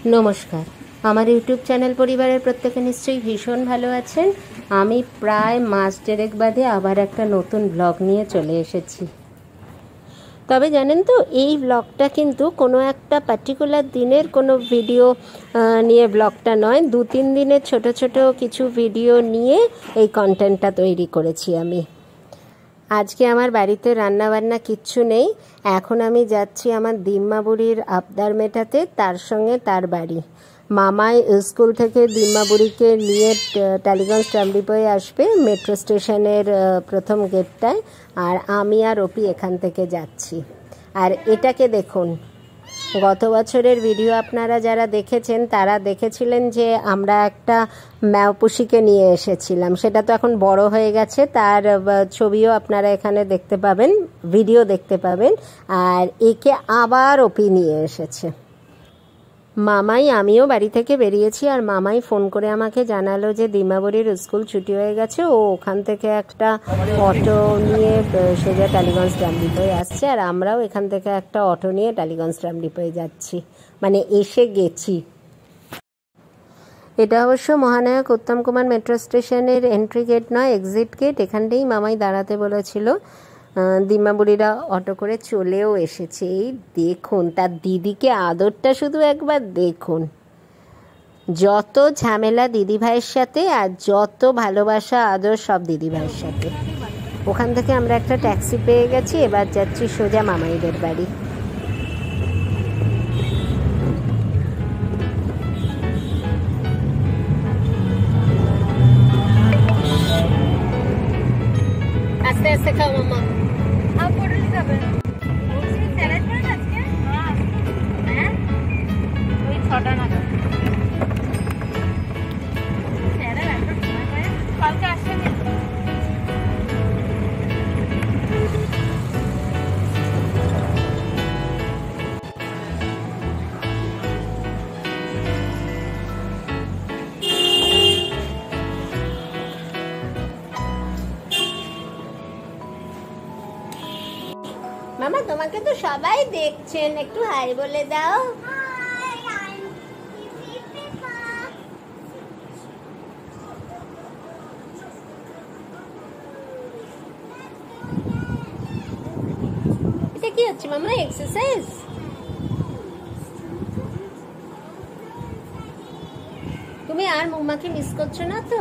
নমস্কার। আমার YouTube channel পরিবারের প্রত্যেকে নিশ্চয়ই ভীষণ ভালো আছেন। আমি প্রায় মাস দেড়েক বাদে আবার একটা নতুন ব্লগ নিয়ে চলে এসেছি। তবে জানেন তো, এই ব্লগটা কিন্তু কোনো একটা পার্টিকুলার দিনের কোনো ভিডিও নিয়ে ব্লগটা নয়, 2-3 দিনের ছোট ছোট কিছু ভিডিও নিয়ে এই কন্টেন্টটা তৈরি করেছি আমি। আজকে আমার বাড়িতে রান্নাবান্না কিচ্ছু নেই। এখন আমি যাচ্ছি আমার দিম্মা বুড়ির আবদার মেটাতে, তার সঙ্গে তার বাড়ি। মামাই স্কুল থেকে দিম্মা বুড়িকে নিয়ে টালিগঞ্জ ট্রাম ডিপোয়ে আসবে, মেট্রো স্টেশনের প্রথম গেটটায়। আর আমি আর অপি এখান থেকে যাচ্ছি। আর এটাকে দেখুন, গত বছরের ভিডিও আপনারা যারা দেখেছেন তারা দেখেছিলেন যে আমরা একটা ম্যাওপুষিকে নিয়ে এসেছিলাম। সেটা তো এখন বড় হয়ে গেছে, তার ছবিও আপনারা এখানে দেখতে পাবেন, ভিডিও দেখতে পাবেন। আর একে আবার অপি নিয়ে এসেছে। মামাই, আমিও বাড়ি থেকে বেরিয়েছি, আর মামাই ফোন করে আমাকে জানালো যে দিম্মাবুড়ির স্কুল ছুটি হয়ে গেছে, ও ওখান থেকে একটা অটো নিয়ে সোজা টালিগঞ্জ ট্রাম ডিপোয়ে আসছে। আর আমরাও এখান থেকে একটা অটো নিয়ে টালিগঞ্জ ট্রাম ডিপোয়ে যাচ্ছি, মানে এসে গেছি। এটা অবশ্য মহানায়ক উত্তম কুমার মেট্রো স্টেশনের এন্ট্রি গেট নয়, এক্সিট গেট। এখানটাই মামাই দাঁড়াতে বলেছিল। দিম্মাবুড়িরা অটো করে চলেও এসেছে। এই দেখুন, তার দিদিকে আদরটা শুধু একবার দেখুন। যত ঝামেলা দিদিভাইয়ের সাথে আর যত ভালোবাসা আদর সব দিদিভাইয়ের সাথে। ওখান থেকে আমরা একটা ট্যাক্সি পেয়ে গেছি, এবার যাচ্ছি সোজা মামাইদের বাড়ি। আস্তে আস্তে খাও মামা। মামা, তোমাকে তো সবাই দেখছেন, একটু হাই বলে দাও। এটা কি হচ্ছে মামা, এক্সারসাইজ? তুমি আর মামাকে মিস করছো না তো?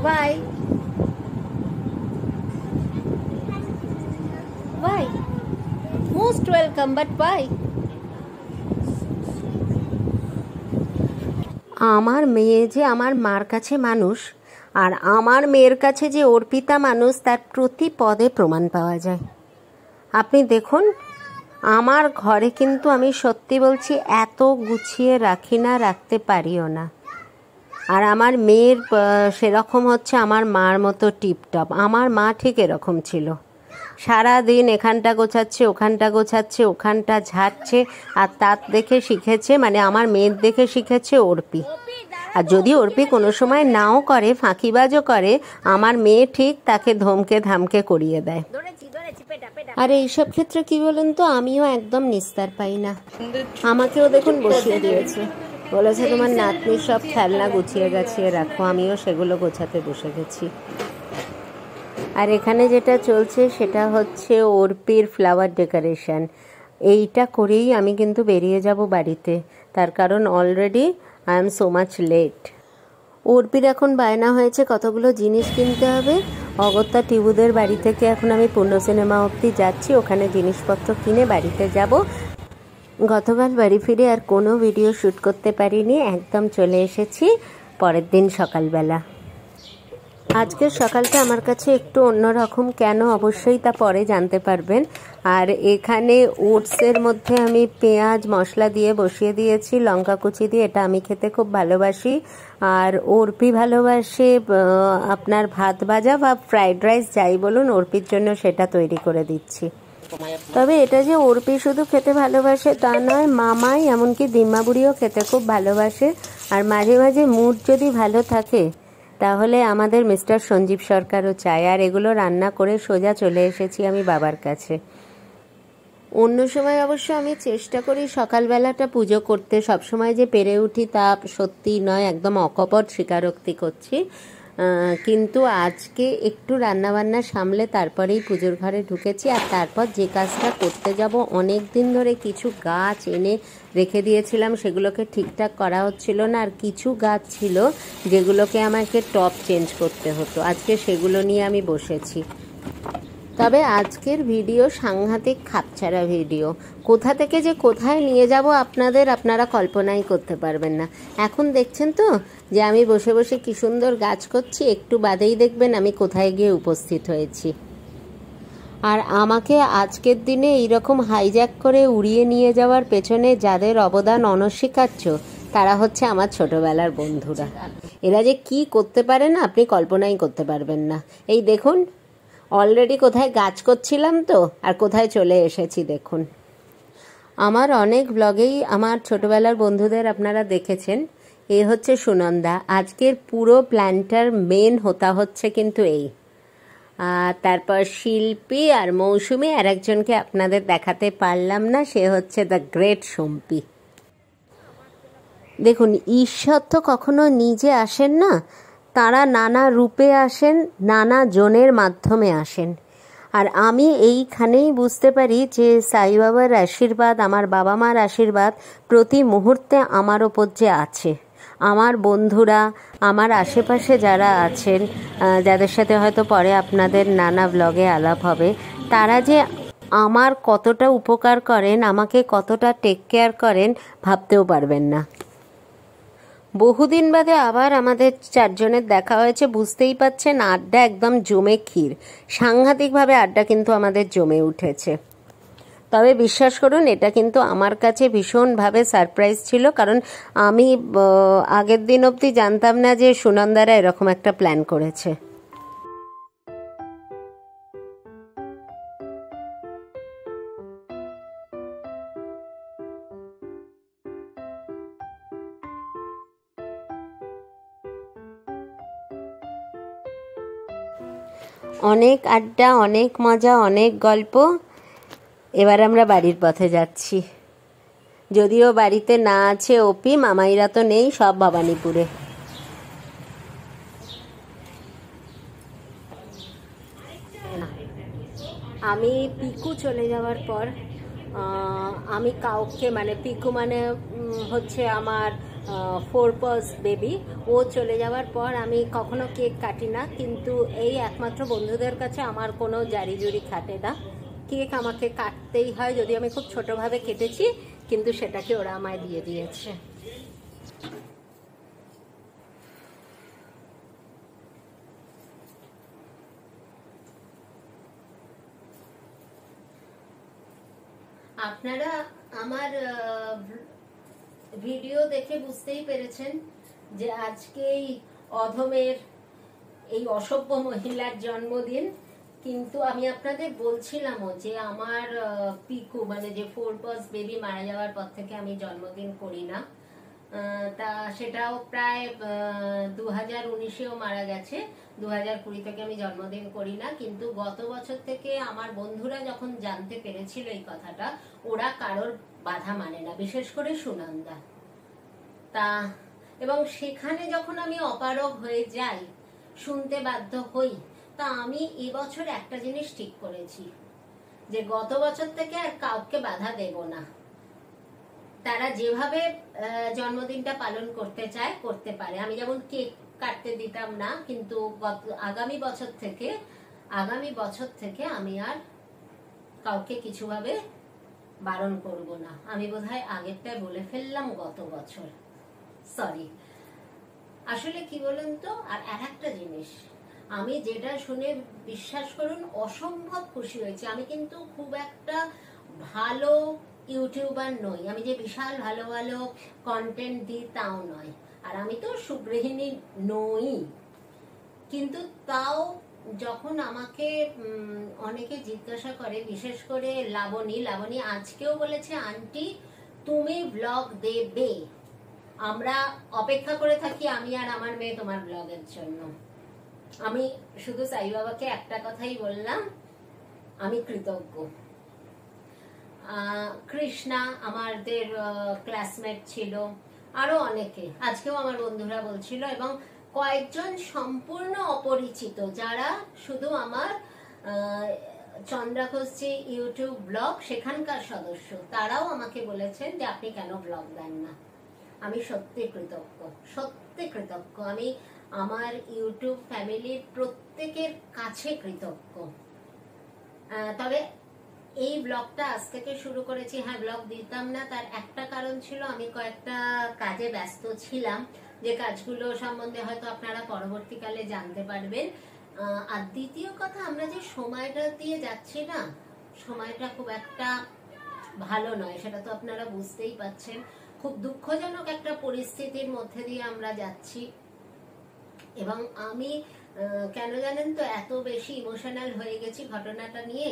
Why? Why? Most welcome, but why? আমার মেয়ে যে আমার মার কাছে মানুষ, আর আমার মেয়ের কাছে যে অর্পিতা মানুষ, তার প্রতি পদে প্রমাণ পাওয়া যায়। আপনি দেখুন, আমার ঘরে কিন্তু আমি সত্যি বলছি এত গুছিয়ে রাখি না, রাখতে পারিও না। আর আমার মেয়ের সেরকম হচ্ছে আমার মার মতো টিপটপ। আমার মা ঠিক এরকম ছিল, সারাদিন এখানটা গোছাচ্ছে, ওখানটা গোছাচ্ছে, ওখানটা ঝাড়ছে। আর তার দেখে শিখেছে, মানে আমার মেয়ের দেখে শিখেছে অর্পি। আর যদি অর্পি কোনো সময় নাও করে, ফাঁকিবাজও করে, আমার মেয়ে ঠিক তাকে ধমকে ধামকে করিয়ে দেয়। আর এইসব ক্ষেত্রে কি বলুন তো, আমিও একদম নিস্তার পাই না। আমাকেও দেখুন বসিয়ে দিয়েছে, বলেছে তোমার নাতনির সব খেলনা গুছিয়ে গাছিয়ে রাখো। আমিও সেগুলো গোছাতে বসে গেছি। আর এখানে যেটা চলছে সেটা হচ্ছে অর্পির ফ্লাওয়ার ডেকোরেশন। এইটা করেই আমি কিন্তু বেরিয়ে যাব বাড়িতে, তার কারণ already I am so much late. অর্পির এখন বায়না হয়েছে কতগুলো জিনিস কিনতে হবে। অগত্যা টিবুদের বাড়ি থেকে এখন আমি পূর্ণ সিনেমা অবধি যাচ্ছি, ওখানে জিনিসপত্র কিনে বাড়িতে যাব। গতকাল বাড়ি ফিরে আর কোনো ভিডিও শ্যুট করতে পারিনি, একদম চলে এসেছি পরের দিন সকালবেলা। আজকের সকালটা আমার কাছে একটু অন্যরকম, কেন অবশ্যই তা পরে জানতে পারবেন। আর এখানে ওটসের মধ্যে আমি পেঁয়াজ মশলা দিয়ে বসিয়ে দিয়েছি, লঙ্কা কুচি দিয়ে। এটা আমি খেতে খুব ভালোবাসি। আর অর্পি ভালোবাসে আপনার ভাত ভাজা বা ফ্রাইড রাইস, যাই বলুন, অর্পির জন্য সেটা তৈরি করে দিচ্ছি। তবে এটা যে অর্পি শুধু খেতে ভালোবাসে তা নয়, মামাই এমনকি দিম্মাবুড়িও খেতে খুব ভালোবাসে। আর মাঝে মাঝে মুড যদি ভালো থাকে তাহলে আমাদের মিস্টার সঞ্জীব সরকারও চায়। আর এগুলো রান্না করে সোজা চলে এসেছি আমি বাবার কাছে। অন্য সময় অবশ্য আমি চেষ্টা করি সকালবেলাটা পুজো করতে, সবসময় যে পেরে উঠি তা সত্যি নয়, একদম অকপট স্বীকারোক্তি করছি। কিন্তু আজকে একটু রান্নাবান্না সামলে তারপরেই পুজোর ঘরে ঢুকেছি। আর তারপর যে কাজটা করতে যাব, অনেক দিন ধরে কিছু গাছ এনে রেখে দিয়েছিলাম, সেগুলোকে ঠিকঠাক করা হচ্ছিল না। আর কিছু গাছ ছিল যেগুলোকে আমাকে টব চেঞ্জ করতে হতো, আজকে সেগুলো নিয়ে আমি বসেছি। তবে আজকের ভিডিও সাংঘাতিক খাপছাড়া ভিডিও, কোথা থেকে যে কোথায় নিয়ে যাব আপনারা কল্পনাই করতে পারবেন না। এখন দেখছেন তো যে আমি বসে বসে কি সুন্দর গাছ করছি, একটু বাদেই দেখবেন আমি কোথায় গিয়ে উপস্থিত হয়েছি। আর আমাকে আজকের দিনে এইরকম হাইজ্যাক করে উড়িয়ে নিয়ে যাওয়ার পেছনে যাদের অবদান অনস্বীকার্য, তারা হচ্ছে আমার ছোটবেলার বন্ধুরা। এরা যে কি করতে পারে না, আপনি কল্পনাই করতে পারবেন না। এই দেখুন, অলরেডি কোথায় গাছ করছিলাম তো, আর কোথায় চলে এসেছি দেখুন। আমার অনেক ব্লগেই আমার ছোটবেলার বন্ধুদের আপনারা দেখেছেন। এ হচ্ছে সুনন্দা। আজকের পুরো প্ল্যানটার মেন হোতা হচ্ছে কিন্তু এই। তারপর শিল্পী আর মৌসুমী, আর একজনকে আপনাদের দেখাতে পারলাম না, সে হচ্ছে দ্য গ্রেট সম্পি। দেখুন, ঈশ্বর তো কখনো নিজে আসেন না, তারা নানা রূপে আসেন, নানা জনের মাধ্যমে আসেন। আর আমি এইখানেই বুঝতে পারি যে সাই বাবার আশীর্বাদ, আমার বাবা মার আশীর্বাদ প্রতি মুহূর্তে আমার ওপর যে আছে। আমার বন্ধুরা, আমার আশেপাশে যারা আছেন, যাদের সাথে হয়তো পরে আপনাদের নানা ব্লগে আলাপ হবে, তারা যে আমার কতটা উপকার করেন, আমাকে কতটা টেক কেয়ার করেন, ভাবতেও পারবেন না। বহুদিন বাদে আবার আমাদের চারজনের দেখা হয়েছে, বুঝতেই পাচ্ছেন আড্ডা একদম জমে ক্ষীর। সাংঘাতিকভাবে আড্ডা কিন্তু আমাদের জমে উঠেছে। তবে বিশ্বাস করুন, এটা কিন্তু আমার কাছে ভীষণভাবে সারপ্রাইজ ছিল, কারণ আমি আগের দিন অবধি জানতাম না যে সুনন্দারা এরকম একটা প্ল্যান করেছে। অনেক আড্ডা, অনেক মজা, অনেক গল্প। এবার আমরা বাড়ির পথে যাচ্ছি। যদিও বাড়িতে না আছে অপি, মামাইরা তো নেই, সব ভবানীপুরে। আমি পিকু চলে যাওয়ার পর আমি কাউকে, মানে পিকু মানে হচ্ছে আমার 4 পার্স বেবি, ও চলে যাওয়ার পর আমি কখনো কেক কাটি না। কিন্তু এই একমাত্র বন্ধুদের কাছে আমার কোনো জারি জুরি খাটে না, কেক আমাকে কাটতেই হয়। যদি আমি খুব ছোটোভাবে কেটেছি, কিন্তু সেটাকে ওরা আমায় দিয়ে দিয়েছে। আপনারা আমার ভিডিও দেখে বুঝতেই পেরেছেন যে আজকে এই অধমের, এই অসভ্য মহিলার জন্মদিন। কিন্তু আমি আপনাদের বলছিলামও যে আমার পিকু, মানে যে 4 পার্স বেবি মারা যাওয়ার পর থেকে আমি জন্মদিন করি না। তা সেটাও প্রায় 2019-এও মারা গেছে, 2020 থেকে আমি জন্মদিন করি না। কিন্তু গত বছর থেকে আমার বন্ধুরা যখন জানতে পেরেছিল এই কথাটা, ওরা কারোর বাধা মানে না, বিশেষ করে সুনন্দা। তা এবং সেখানে যখন আমি অপারগ হয়ে যাই, শুনতে বাধ্য হই, তা আমি এবছর একটা জিনিস ঠিক করেছি, যে গত বছর থেকে আর কাউকে বাধা দেব না। তারা যেভাবে জন্মদিনটা পালন করতে চায় করতে পারে। আমি যেমন কেক কাটতে দিতাম না, কিন্তু আগামী বছর থেকে আমি আর কাউকে কিছুভাবে বারণ করব না। আমি বোধহয় আগেরটাই বলে ফেললাম গত বছর, সরি। আসলে কি বলেন তো, আর একটা জিনিস আমি যেটা শুনে বিশ্বাস করুন অসম্ভব খুশি হয়েছে। আমি কিন্তু খুব একটা ভালো ইউটিউবার নই, আমি যে বিশাল ভালো ভালো কন্টেন্ট দিই তাও নয়, আর আমি তো সুগৃহিণী নই। কিন্তু তাও যখন আমাকে অনেকে জিজ্ঞাসা করে, বিশেষ করে লাবণী আজকেও বলেছে, আন্টি তুমি ব্লগ দেবে, আমরা অপেক্ষা করে থাকি, আমি আর আমার মেয়ে তোমার ব্লগের জন্য। আমি শুধু সাই বাবাকে একটা কথাই বললাম, আমি কৃতজ্ঞ। কৃষ্ণা আমাদের ক্লাসমেট ছিল, আরো অনেকে আজকেও আমার বন্ধুরা বলছিল, এবং কয়েকজন সম্পূর্ণ অপরিচিত যারা শুধু আমার চন্দ্রাখোস যে ইউটিউব ব্লগ সেখানকার সদস্য, তারাও আমাকে বলেছেন যে আপনি কেন ব্লগ দেন না। আমি সত্যি কৃতজ্ঞ, সত্যি কৃতজ্ঞ। আমি আমার ইউটিউব ফ্যামিলির প্রত্যেকের কাছে কৃতজ্ঞ। তবে এই ব্লগটা আজ থেকে শুরু করেছি। হ্যাঁ, ব্লগ দিতাম না, তার একটা কারণ ছিল আমি কয়েকটা কাজে ব্যস্ত ছিলাম, যে কাজগুলো সম্বন্ধে হয়তো আপনারা পরবর্তীকালে জানতে পারবেন। আর দ্বিতীয় কথা, আমরা যে সময়টা দিয়ে যাচ্ছি না, সময়টা খুব একটা ভালো নয়, সেটা তো আপনারা বুঝতেই পাচ্ছেন। খুব দুঃখজনক একটা পরিস্থিতির মধ্যে দিয়ে আমরা যাচ্ছি। এবং আমি কেন জানেন তো এত বেশি ইমোশনাল হয়ে গেছি ঘটনাটা নিয়ে।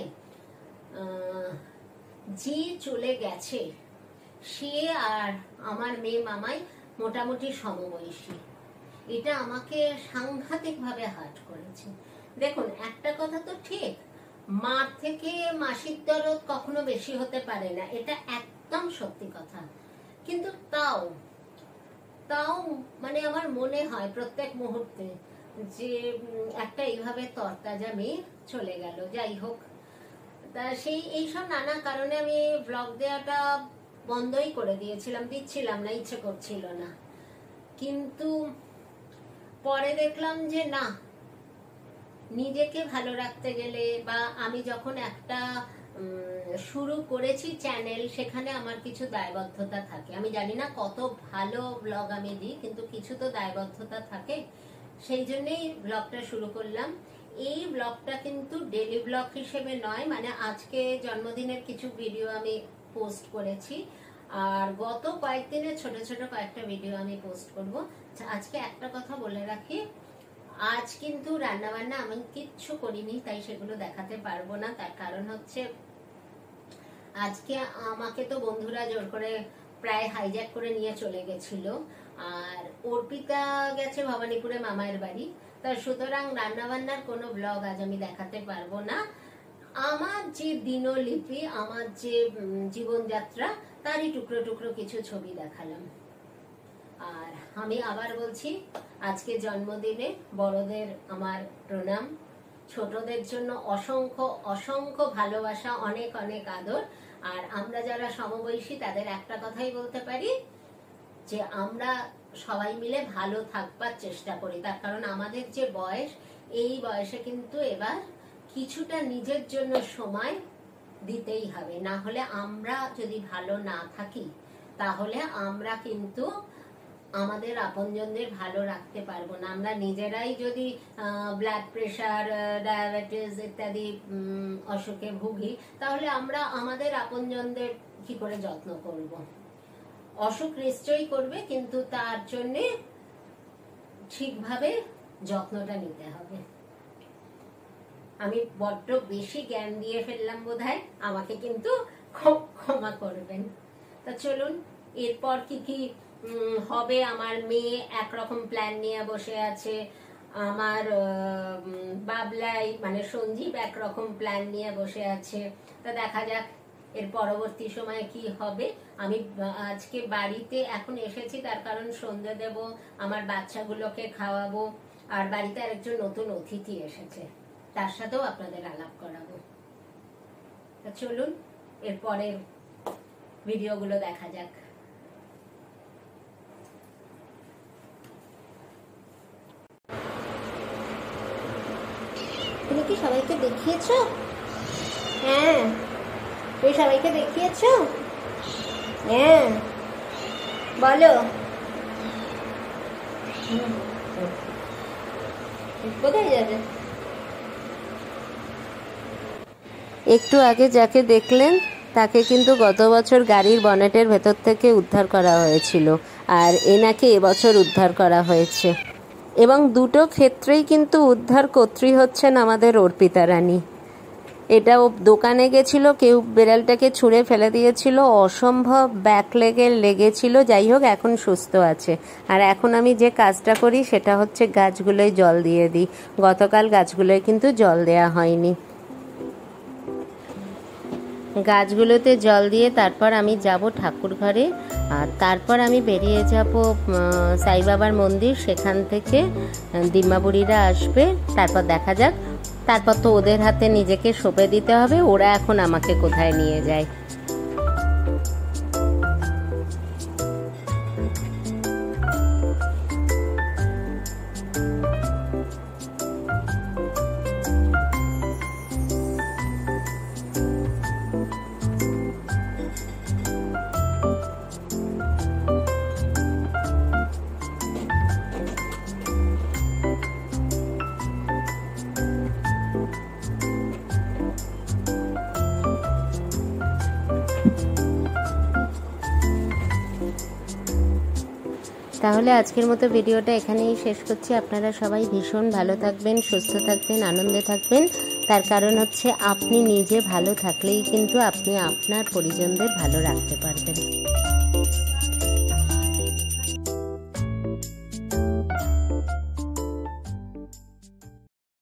যে চলে গেছে সে আর আমার মেয়ে মামাই মোটামুটি সমবয়সী, এটা আমাকে সাংঘাতিক ভাবে হার্ট করেছে। দেখুন, একটা কথা তো ঠিক, মার থেকে মাসির দরদ কখনো বেশি হতে পারে না, এটা একদম সত্যি কথা। কিন্তু তাও মানে আমার মনে হয় প্রত্যেক মুহূর্তে যে একটা এইভাবে তরতাজা মেয়ে চলে গেল। যাই হোক, তা এইসব নানা কারণে আমি ব্লগ দেওয়াটা বন্ধই করে দিচ্ছিলাম না, ইচ্ছে করছিল না। কিন্তু পরে দেখলাম যে না, নিজেকে ভালো রাখতে গেলে, বা আমি যখন একটা শুরু করেছি চ্যানেল, সেখানে আমার কিছু দায়বদ্ধতা থাকে। আমি জানি না কত ভালো ব্লগ আমি দিই, কিন্তু কিছু তো দায়বদ্ধতা থাকে। সেই জন্যই ব্লগটা শুরু করলাম। এই ব্লগটা কিন্তু ডেলি ব্লগ হিসেবে নয়, মানে আজকে জন্মদিনের কিছু ভিডিও আমি পোস্ট করেছি, আর গত কয়েকদিনের ছোট ছোট কয়েকটা ভিডিও আমি পোস্ট করব। আজকে একটা কথা বলে রাখি, আজ কিন্তু রান্না বান্না আমি কিচ্ছু করিনি, তাই সেগুলো দেখাতে পারবো না। তার কারণ হচ্ছে আজকে আমাকে তো বন্ধুরা জোর করে প্রায় হাইজ্যাক করে নিয়ে চলে গেছিল, আর অর্পিতা গেছে ভবানীপুরে মামায়ের বাড়ি। তার সুতরাং রান্না বান্নার কোনো ব্লগ আজ আমি দেখাতে পারবো না। আমার যে দিনলিপি, আমার যে জীবনযাত্রা, তারই টুকরো টুকরো কিছু ছবি দেখালাম। আর আমি আবার বলছি, আজকে জন্মদিনে বড়দের আমার প্রণাম, ছোটদের জন্য অসংখ্য অসংখ্য ভালোবাসা, অনেক অনেক আদর। আর আমরা যারা সমবয়সী তাদের একটা কথাই বলতে পারি, যে আমরা সবাই মিলে ভালো থাকবার চেষ্টা করি। তার কারণ আমাদের যে বয়স, এই বয়সে কিন্তু এবার কিছুটা নিজের জন্য সময় দিতেই হবে। না হলে আমরা যদি ভালো না থাকি, তাহলে আমরা কিন্তু আমাদের আপনজনদের ভালো রাখতে পারবো না। আমরা নিজেরাই যদি ব্লাড প্রেশার, ডায়াবেটিস ইত্যাদি অসুখে ভুগি, তাহলে আমরা আমাদের আপনজনদের কি করে যত্ন করব? অসুখ নিশ্চয়ই করবে, কিন্তু তার জন্য ঠিকভাবে যত্নটা নিতে হবে। আমি বড্ড বেশি জ্ঞান দিয়ে ফেললাম বোধহয়, আমাকে কিন্তু ক্ষমা করবেন। তা চলুন, এরপর কি কি হবে। আমার মেয়ে একরকম প্ল্যান নিয়ে বসে আছে, আমার বাবলাই মানে সঞ্জীব একরকম প্ল্যান নিয়ে বসে আছে। তা দেখা যাক এর পরবর্তী সময়ে কি হবে। আমি আজকে বাড়িতে এখন এসেছি, তার কারণ সন্ধ্যে দেব, আমার বাচ্চাগুলোকে খাওয়াবো, আর বাড়িতে আরেকজন নতুন অতিথি এসেছে, তার সাথেও আপনাদের আলাপ করাবো। তা চলুন এরপরের ভিডিওগুলো দেখা যাক। তুমি কি সবাইকে দেখিয়েছো? হ্যাঁ, তুমি সবাইকে দেখিয়েছো? হ্যাঁ, বলো। কোথায় যাবে? একটু আগে যাকে দেখলেন তাকে কিন্তু গত বছর গাড়ির বনেটের ভেতর থেকে উদ্ধার করা হয়েছিল, আর এনাকে এবছর উদ্ধার করা হয়েছে। এবং দুটো ক্ষেত্রেই কিন্তু উদ্ধার কর্ত্রী হচ্ছেন আমাদের অর্পিতা রানী। এটা ও দোকানে গেছিল, কেউ বেড়ালটাকে ছুঁড়ে ফেলে দিয়েছিল, অসম্ভব ব্যাক লেগেছিল। যাই হোক, এখন সুস্থ আছে। আর এখন আমি যে কাজটা করি সেটা হচ্ছে গাছগুলোয় জল দিয়ে দিই। গতকাল গাছগুলোয় কিন্তু জল দেয়া হয়নি। গাছগুলোতে জল দিয়ে তারপর আমি যাব ঠাকুর ঘরে, আর তারপর আমি বেরিয়ে যাব সাই বাবার মন্দির। সেখান থেকে দিম্মা বুড়িরা আসবে, তারপর দেখা যাক। তারপর তো ওদের হাতে নিজেকে সঁপে দিতে হবে, ওরা এখন আমাকে কোথায় নিয়ে যায়। তাহলে আজকের মতো ভিডিওটা এখানেই শেষ করছি। আপনারা সবাই ভীষণ ভালো থাকবেন, সুস্থ থাকবেন, আনন্দে থাকবেন। তার কারণ হচ্ছে আপনি নিজে ভালো থাকলেই কিন্তু আপনি আপনার পরিজনদের ভালো রাখতে পারবেন।